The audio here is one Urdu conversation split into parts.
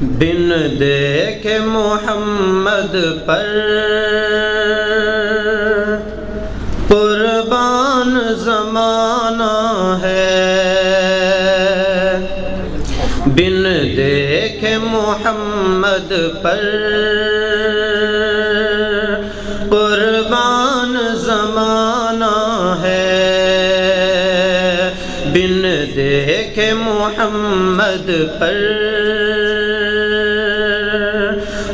بن دیکھے محمد پر قربان زمانہ ہے، بن دیکھے محمد پر قربان زمانہ ہے، بن دیکھے محمد پر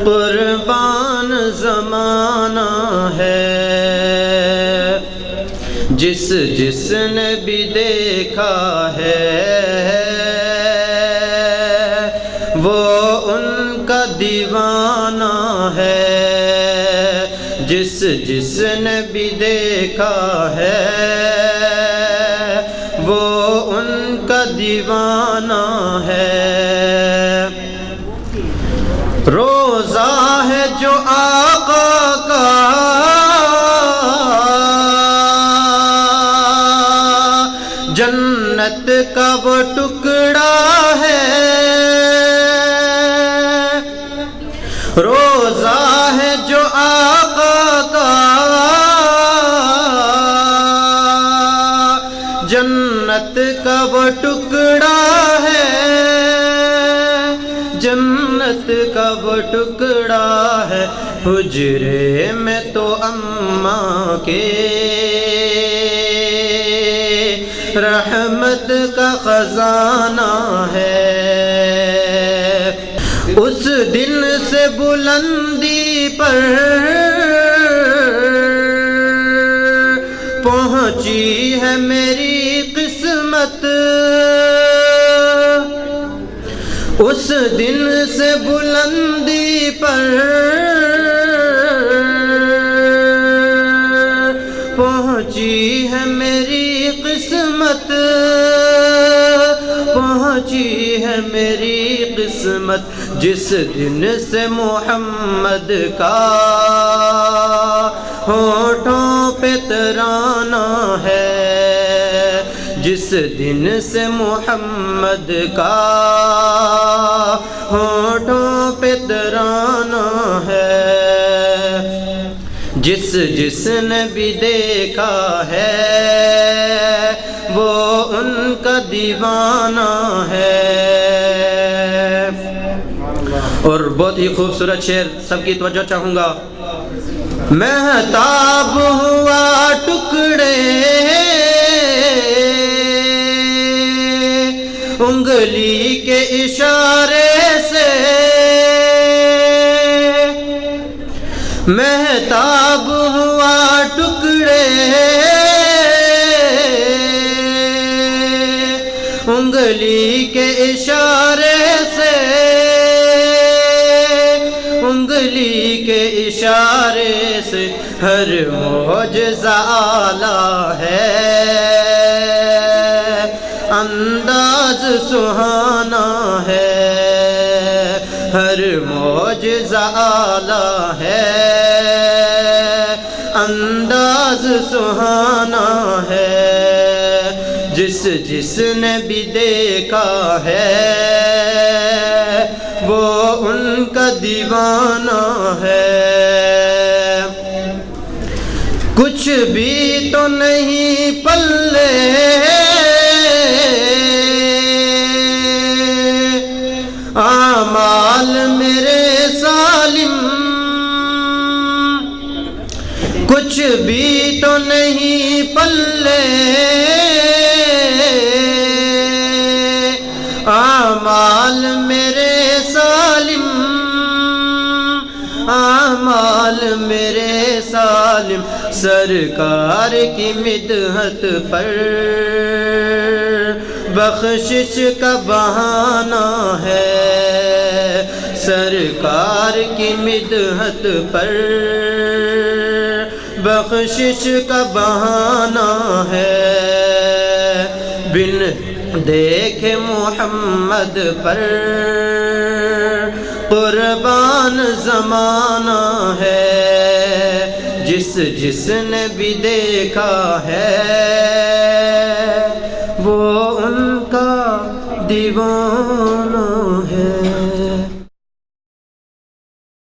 قربان زمانہ ہے۔ جس جس نے بھی دیکھا ہے وہ ان کا دیوانہ ہے، جس جس نے بھی دیکھا ہے وہ ان کا دیوانہ ہے۔ روزہ ہے جو آقا کا جنت کا وہ ٹکڑا ہے، روزہ ہے جو آقا کا جنت کا وہ ٹکڑا ہے، جنت کا وہ ٹکڑا ہے۔ حجرے میں تو اماں کے رحمت کا خزانہ ہے، اس دن سے بلندی پر پہنچی ہے میری قسمت، اس دن سے بلندی پر پہنچی ہے میری قسمت، پہنچی ہے میری قسمت۔ جس دن سے محمد کا ہونٹوں پہ ترانہ ہے، جس دن سے محمد کا ہونٹوں پہ ترانہ ہے، جس جس نے بھی دیکھا ہے وہ ان کا دیوانہ ہے۔ اور بہت ہی خوبصورت شعر، سب کی توجہ چاہوں گا۔ مہتاب ہوا ٹکڑے انگلی کے اشارے سے، مہتاب ہوا ٹکڑے انگلی کے اشارے سے، انگلی کے اشارے سے۔ ہر معجزہ اعلیٰ ہے، انداز سہانا ہے، ہر معجزہ اعلیٰ ہے، انداز سہانا ہے۔ جس جس نے بھی دیکھا ہے وہ ان کا دیوانہ ہے۔ کچھ بھی تو نہیں پلے اعمال میرے سالم، کچھ بھی تو نہیں پلے اعمال میرے سالم، اعمال میرے سالم۔ سرکار کی مدحت پر بخشش کا بہانہ ہے، سرکار کی مدحت پر بخشش کا بہانہ ہے۔ بن دیکھے محمد پر قربان زمانہ ہے، جس جس نے بھی دیکھا ہے وہ ان کا دیوانہ ہے۔